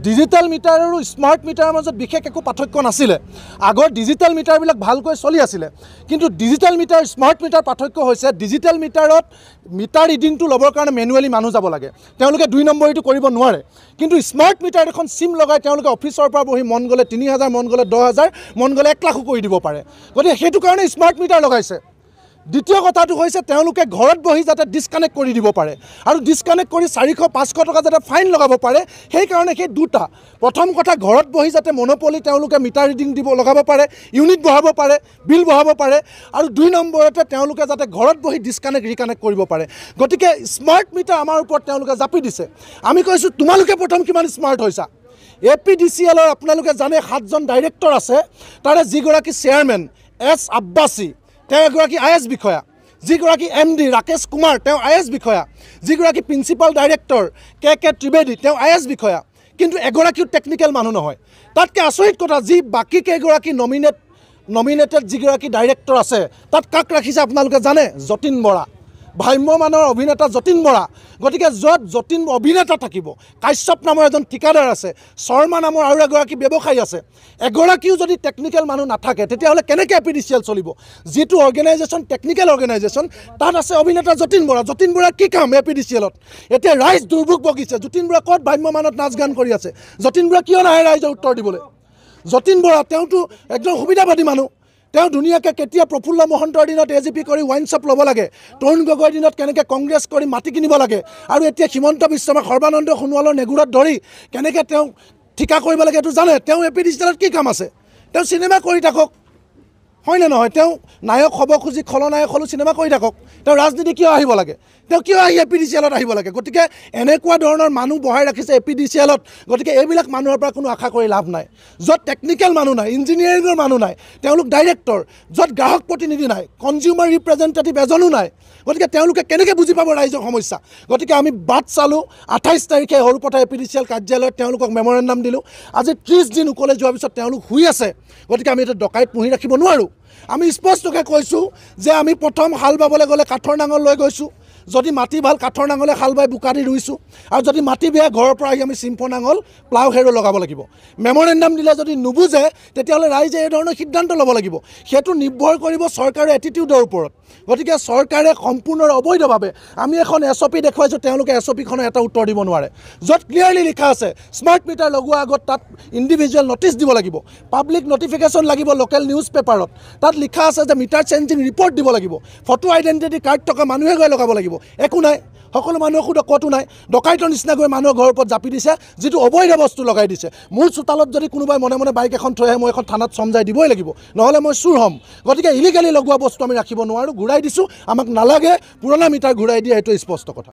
Digital meter আৰু smart মিটাৰৰ মাজত বিশেষ একো পাৰ্থক্য নাছিলে। আগৰ ডিজিটেল মিটাৰবিলাক ভালকৈ চলি আছিলে, কিন্তু ডিজিটেল মিটাৰ স্মাৰ্ট মিটাৰ পাৰ্থক্য হৈছে ডিজিটেল মিটাৰত মিটাৰ ৰিডিংটো ল'বৰ কাৰণে মেনুৱেলি মানুহ যাব লাগে, তেওঁলোকে 2 নম্বৰীটো কৰিব নোৱাৰে। কিন্তু স্মাৰ্ট মিটাৰ এখন চিম লগাই তেওঁলোকে অফিচৰ পৰা বহি মন গ'লে 3000, মন গ'লে 10000, মন গ'লে 1 লাখো কৰি দিব পাৰে। গতিকে সেইটো কাৰণে স্মাৰ্ট মিটাৰ লগাইছে। দ্বিতীয় কথাটো হৈছে তেওঁলোকে ঘৰত বহি যাতে ডিছকানেক্ট কৰি দিব পাৰে, আৰু ডিছকানেক্ট কৰি 400-500 টকা যাতে ফাইন লগাব পাৰে, সেইকাৰণে সেই দুটা। প্ৰথম কথা, ঘৰত বহি যাতে মনোপলি তেওঁলোকে মিটাৰ ৰিডিং লগাব পাৰে, ইউনিট বহাব পাৰে, বিল বহাব পাৰে, আৰু 2 নম্বৰতে তেওঁলোকে যাতে ঘৰত বহি ডিছকানেক্ট ৰিকানেক্ট কৰিব পাৰে। গতিকে স্মাৰ্ট মিটাৰ আমাৰ ওপৰত তেওঁলোকে জাপি দিছে। আমি কৈছোঁ তোমালোকে প্ৰথম কিমান স্মাৰ্ট হৈছা। APDCLৰ আপোনালোকে জানে 7জন ডাইৰেক্টৰ আছে, তাৰে যিগৰাকী চেয়াৰমেন S. আব্বাছী তেওঁ এগৰাকী IS বিষয়া, যিগৰাকী MD ৰাকেশ কুমাৰ তেওঁ IS বিষয়া, যিগৰাকী প্ৰিন্সিপাল ডাইৰেক্টৰ K. ত্ৰিবেদী তেওঁ IS বিষয়া, কিন্তু এগৰাকীও টেকনিকেল মানুহ নহয়। তাতকৈ আচৰিত কথা, যি বাকী কেইগৰাকী নমিনেটেড যিগৰাকী ডাইৰেক্টৰ আছে, তাত কাক ৰাখিছে আপোনালোকে জানে? যতীন বৰা, ভ্ৰাম্যমানৰ অভিনেতা যতীন বৰা। গতিকে য'ত যতীন অভিনেতা থাকিব, কাশ্যপ নামৰ এজন ঠিকাদাৰ আছে, শৰ্মা নামৰ আৰু এগৰাকী ব্যৱসায়ী আছে, এগৰাকীও যদি টেকনিকেল মানুহ নাথাকে, তেতিয়াহ'লে কেনেকৈ APDCL চলিব? যিটো অৰ্গেনাইজেশ্যন টেকনিকেল অৰ্গেনাইজেশ্যন, তাত আছে অভিনেতা যতীন বৰা। যতীন বৰাৰ কি কাম APDCLত? এতিয়া ৰাইজ দুৰ্ভোগ ভুগিছে। যতীন বৰা ক'ত ভ্ৰাম্যমানত নাচ গান কৰি আছে? যতীন বৰা কিয় নাহে ৰাইজৰ উত্তৰ দিবলৈ? যতীন বৰা তেওঁতো একদম সুবিধাবাদী মানুহ। তেওঁ ধুনীয়াকৈ কেতিয়া প্ৰফুল্ল মহন্তৰ দিনত AGP কৰি ৱাইন শ্বপ ল'ব লাগে, তৰুণ গগৈৰ দিনত কেনেকৈ কংগ্ৰেছ কৰি মাটি কিনিব লাগে, আৰু এতিয়া হিমন্ত বিশ্ব শৰ্মা, সৰ্বানন্দ সোণোৱালৰ নেগুৰত ধৰি কেনেকৈ তেওঁ ঠিকা কৰিব লাগে এইটো জানে। তেওঁ APDCLত কি কাম আছে? তেওঁ চিনেমা কৰি থাকক, হয়নে নহয়? তেওঁ নায়ক হ'ব খুজি খলনায়ক হ'লেও চিনেমা কৰি থাকক। তেওঁ ৰাজনীতি কিয় আহিব লাগে? তেওঁ কিয় আহি APDCLত আহিব লাগে? গতিকে এনেকুৱা ধৰণৰ মানুহ বহাই ৰাখিছে APDCLত। গতিকে এইবিলাক মানুহৰ পৰা কোনো আশা কৰি লাভ নাই। য'ত টেকনিকেল মানুহ নাই, ইঞ্জিনিয়াৰিঙৰ মানুহ নাই, তেওঁলোক ডাইৰেক্টৰ, য'ত গ্ৰাহক প্ৰতিনিধি নাই, কনজিউমাৰ ৰিপ্ৰেজেণ্টেটিভ এজনো নাই, গতিকে তেওঁলোকে কেনেকৈ বুজি পাব ৰাইজৰ সমস্যা? গতিকে আমি বাট চালোঁ। 28 তাৰিখে সৰুপথাৰ APDCL কাৰ্যালয়ত তেওঁলোকক মেমৰেণ্ডাম দিলোঁ। আজি 30 দিন উকলে যোৱাৰ পিছত তেওঁলোক শুই আছে। গতিকে আমি এতিয়া ডকাইত পুহি ৰাখিব নোৱাৰোঁ। আমি স্পষ্টকৈ কৈছোঁ যে আমি প্ৰথম হাল বাবলৈ গ'লে কাঠৰ নাঙল লৈ গৈছোঁ। যদি মাটি ভাল, কাঠৰ নাঙলে হাল বাই বোকা দি ৰুইছোঁ, আৰু যদি মাটি বেয়া, ঘৰৰ পৰা আহি আমি চিম্ফ নাঙল প্লাউ হেৰো লগাব লাগিব। মেমৰেণ্ডাম দিলে যদি নুবুজে, তেতিয়াহ'লে ৰাইজে এই ধৰণৰ সিদ্ধান্ত ল'ব লাগিব। সেইটো নিৰ্ভৰ কৰিব চৰকাৰৰ এটিটিউডৰ ওপৰত। গতিকে চৰকাৰে সম্পূৰ্ণ অবৈধভাৱে, আমি এখন SOP দেখুৱাইছোঁ, তেওঁলোকে SOPখনৰ এটা উত্তৰ দিব নোৱাৰে। য'ত ক্লিয়াৰলি লিখা আছে স্মাৰ্ট মিটাৰ লগোৱাৰ আগত তাত ইণ্ডিভিজুৱেল নটিচ দিব লাগিব, পাব্লিক নটিফিকেশ্যন লাগিব লোকেল নিউজ পেপাৰত। তাত লিখা আছে যে মিটাৰ চেঞ্জিং ৰিপৰ্ট দিব লাগিব, ফটো আইডেণ্টিটি কাৰ্ড থকা মানুহে গৈ লগাব লাগিব। একো নাই, সকলো মানুহক সোধক, ক'তো নাই। ডকাইতৰ নিচিনাকৈ মানুহৰ ঘৰৰ ওপৰত জাপি দিছে, যিটো অবৈধ বস্তু লগাই দিছে। মোৰ চোতালত যদি কোনোবাই মনে মনে বাইক এখন থৈ আহে, মই এখন থানাত চমজাই দিবই লাগিব, নহ'লে মই চুৰ হ'ম। গতিকে ইলিগেলি লগোৱা বস্তু আমি ৰাখিব নোৱাৰোঁ, ঘূৰাই দিছোঁ। আমাক নালাগে পুৰণা মিটাৰ ঘূৰাই দিয়া, এইটো স্পষ্ট কথা।